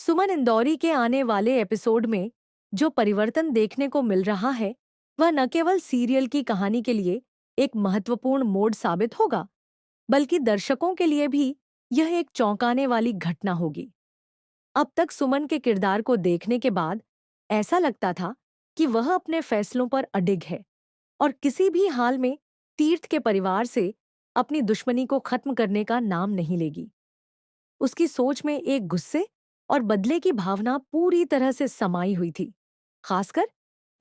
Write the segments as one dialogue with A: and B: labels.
A: सुमन इंदौरी के आने वाले एपिसोड में जो परिवर्तन देखने को मिल रहा है, वह न केवल सीरियल की कहानी के लिए एक महत्वपूर्ण मोड़ साबित होगा, बल्कि दर्शकों के लिए भी यह एक चौंकाने वाली घटना होगी। अब तक सुमन के किरदार को देखने के बाद ऐसा लगता था कि वह अपने फैसलों पर अडिग है और किसी भी हाल में तीर्थ के परिवार से अपनी दुश्मनी को खत्म करने का नाम नहीं लेगी। उसकी सोच में एक गुस्से और बदले की भावना पूरी तरह से समाई हुई थी, खासकर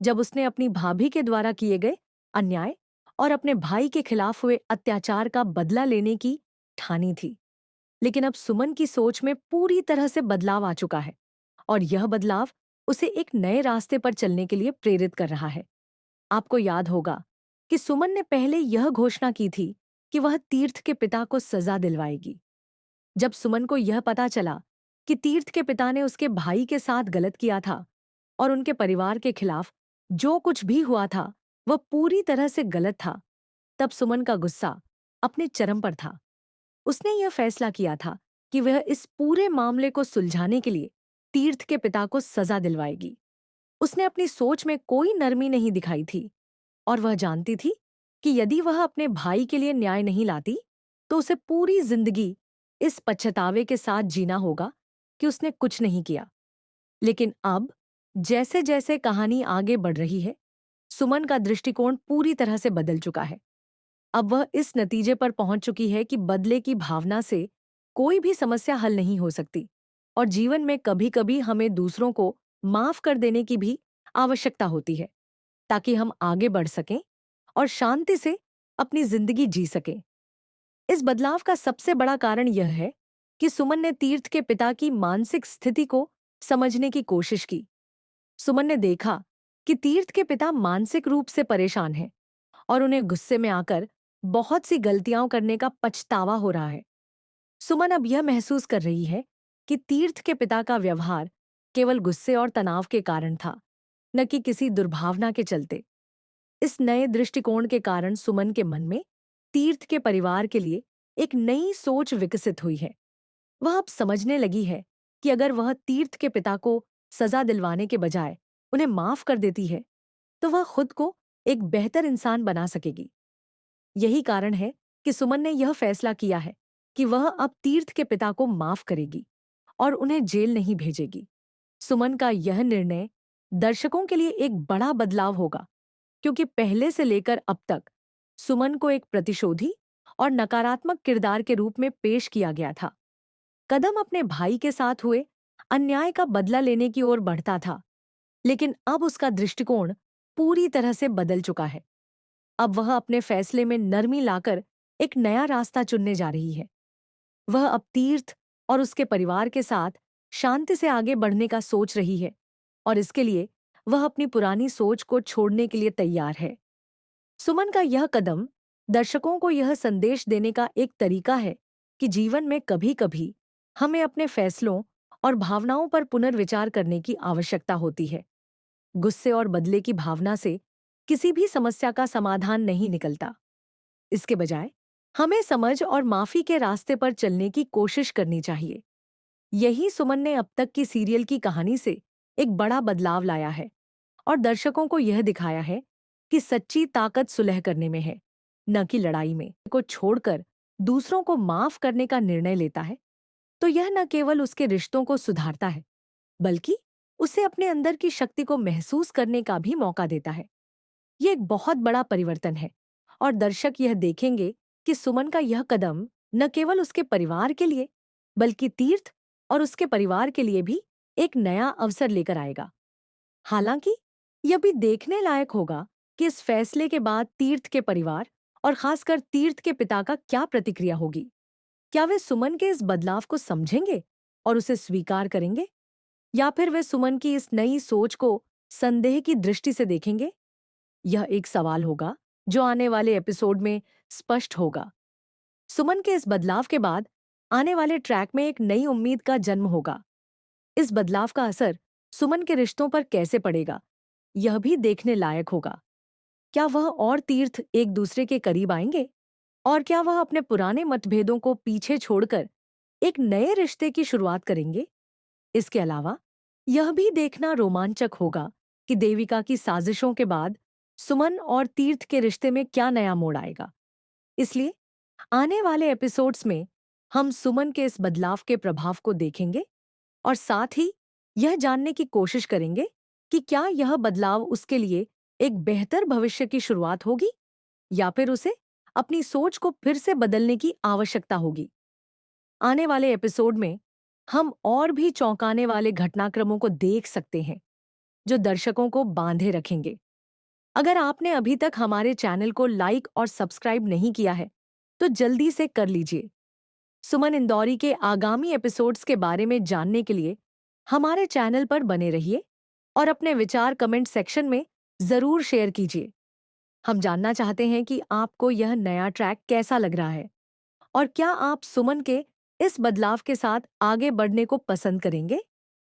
A: जब उसने अपनी भाभी के द्वारा किए गए अन्याय और अपने भाई के खिलाफ हुए अत्याचार का बदला लेने की ठानी थी। लेकिन अब सुमन की सोच में पूरी तरह से बदलाव आ चुका है और यह बदलाव उसे एक नए रास्ते पर चलने के लिए प्रेरित कर रहा है। आपको याद होगा कि सुमन ने पहले यह घोषणा की थी कि वह तीर्थ के पिता को सजा दिलवाएगी। जब सुमन को यह पता चला कि तीर्थ के पिता ने उसके भाई के साथ गलत किया था और उनके परिवार के खिलाफ जो कुछ भी हुआ था वह पूरी तरह से गलत था, तब सुमन का गुस्सा अपने चरम पर था। उसने यह फैसला किया था कि वह इस पूरे मामले को सुलझाने के लिए तीर्थ के पिता को सजा दिलवाएगी। उसने अपनी सोच में कोई नरमी नहीं दिखाई थी और वह जानती थी कि यदि वह अपने भाई के लिए न्याय नहीं लाती, तो उसे पूरी जिंदगी इस पछतावे के साथ जीना होगा कि उसने कुछ नहीं किया। लेकिन अब जैसे जैसे कहानी आगे बढ़ रही है, सुमन का दृष्टिकोण पूरी तरह से बदल चुका है। अब वह इस नतीजे पर पहुंच चुकी है कि बदले की भावना से कोई भी समस्या हल नहीं हो सकती और जीवन में कभी-कभी हमें दूसरों को माफ कर देने की भी आवश्यकता होती है, ताकि हम आगे बढ़ सकें और शांति से अपनी जिंदगी जी सकें। इस बदलाव का सबसे बड़ा कारण यह है कि सुमन ने तीर्थ के पिता की मानसिक स्थिति को समझने की कोशिश की। सुमन ने देखा कि तीर्थ के पिता मानसिक रूप से परेशान हैं और उन्हें गुस्से में आकर बहुत सी गलतियां करने का पछतावा हो रहा है। सुमन अब यह महसूस कर रही है कि तीर्थ के पिता का व्यवहार केवल गुस्से और तनाव के कारण था, न कि किसी दुर्भावना के चलते। इस नए दृष्टिकोण के कारण सुमन के मन में तीर्थ के परिवार के लिए एक नई सोच विकसित हुई है। वह अब समझने लगी है कि अगर वह तीर्थ के पिता को सजा दिलवाने के बजाय उन्हें माफ कर देती है, तो वह खुद को एक बेहतर इंसान बना सकेगी। यही कारण है कि सुमन ने यह फैसला किया है कि वह अब तीर्थ के पिता को माफ करेगी और उन्हें जेल नहीं भेजेगी। सुमन का यह निर्णय दर्शकों के लिए एक बड़ा बदलाव होगा, क्योंकि पहले से लेकर अब तक सुमन को एक प्रतिशोधी और नकारात्मक किरदार के रूप में पेश किया गया था। कदम अपने भाई के साथ हुए अन्याय का बदला लेने की ओर बढ़ता था, लेकिन अब उसका दृष्टिकोण पूरी तरह से बदल चुका है। अब वह अपने फैसले में नरमी लाकर एक नया रास्ता चुनने जा रही है। वह अब तीर्थ और उसके परिवार के साथ शांति से आगे बढ़ने का सोच रही है और इसके लिए वह अपनी पुरानी सोच को छोड़ने के लिए तैयार है। सुमन का यह कदम दर्शकों को यह संदेश देने का एक तरीका है कि जीवन में कभी-कभी हमें अपने फैसलों और भावनाओं पर पुनर्विचार करने की आवश्यकता होती है। गुस्से और बदले की भावना से किसी भी समस्या का समाधान नहीं निकलता। इसके बजाय हमें समझ और माफी के रास्ते पर चलने की कोशिश करनी चाहिए। यही सुमन ने अब तक की सीरियल की कहानी से एक बड़ा बदलाव लाया है और दर्शकों को यह दिखाया है कि सच्ची ताकत सुलह करने में है, न कि लड़ाई में। को छोड़कर दूसरों को माफ करने का निर्णय लेता है, तो यह न केवल उसके रिश्तों को सुधारता है, बल्कि उसे अपने अंदर की शक्ति को महसूस करने का भी मौका देता है। ये एक बहुत बड़ा परिवर्तन है और दर्शक यह देखेंगे कि सुमन का यह कदम न केवल उसके परिवार के लिए, बल्कि तीर्थ और उसके परिवार के लिए भी एक नया अवसर लेकर आएगा। हालांकि यह भी देखने लायक होगा कि इस फैसले के बाद तीर्थ के परिवार और खासकर तीर्थ के पिता का क्या प्रतिक्रिया होगी। क्या वे सुमन के इस बदलाव को समझेंगे और उसे स्वीकार करेंगे, या फिर वे सुमन की इस नई सोच को संदेह की दृष्टि से देखेंगे? यह एक सवाल होगा जो आने वाले एपिसोड में स्पष्ट होगा। सुमन के इस बदलाव के बाद आने वाले ट्रैक में एक नई उम्मीद का जन्म होगा। इस बदलाव का असर सुमन के रिश्तों पर कैसे पड़ेगा, यह भी देखने लायक होगा। क्या वह और तीर्थ एक दूसरे के करीब आएंगे, और क्या वह अपने पुराने मतभेदों को पीछे छोड़कर एक नए रिश्ते की शुरुआत करेंगे? इसके अलावा यह भी देखना रोमांचक होगा कि देविका की साजिशों के बाद सुमन और तीर्थ के रिश्ते में क्या नया मोड़ आएगा। इसलिए आने वाले एपिसोड्स में हम सुमन के इस बदलाव के प्रभाव को देखेंगे और साथ ही यह जानने की कोशिश करेंगे कि क्या यह बदलाव उसके लिए एक बेहतर भविष्य की शुरुआत होगी या फिर उसे अपनी सोच को फिर से बदलने की आवश्यकता होगी। आने वाले एपिसोड में हम और भी चौंकाने वाले घटनाक्रमों को देख सकते हैं जो दर्शकों को बांधे रखेंगे। अगर आपने अभी तक हमारे चैनल को लाइक और सब्सक्राइब नहीं किया है तो जल्दी से कर लीजिए। सुमन इंदौरी के आगामी एपिसोड्स के बारे में जानने के लिए हमारे चैनल पर बने रहिए और अपने विचार कमेंट सेक्शन में जरूर शेयर कीजिए। हम जानना चाहते हैं कि आपको यह नया ट्रैक कैसा लग रहा है और क्या आप सुमन के इस बदलाव के साथ आगे बढ़ने को पसंद करेंगे।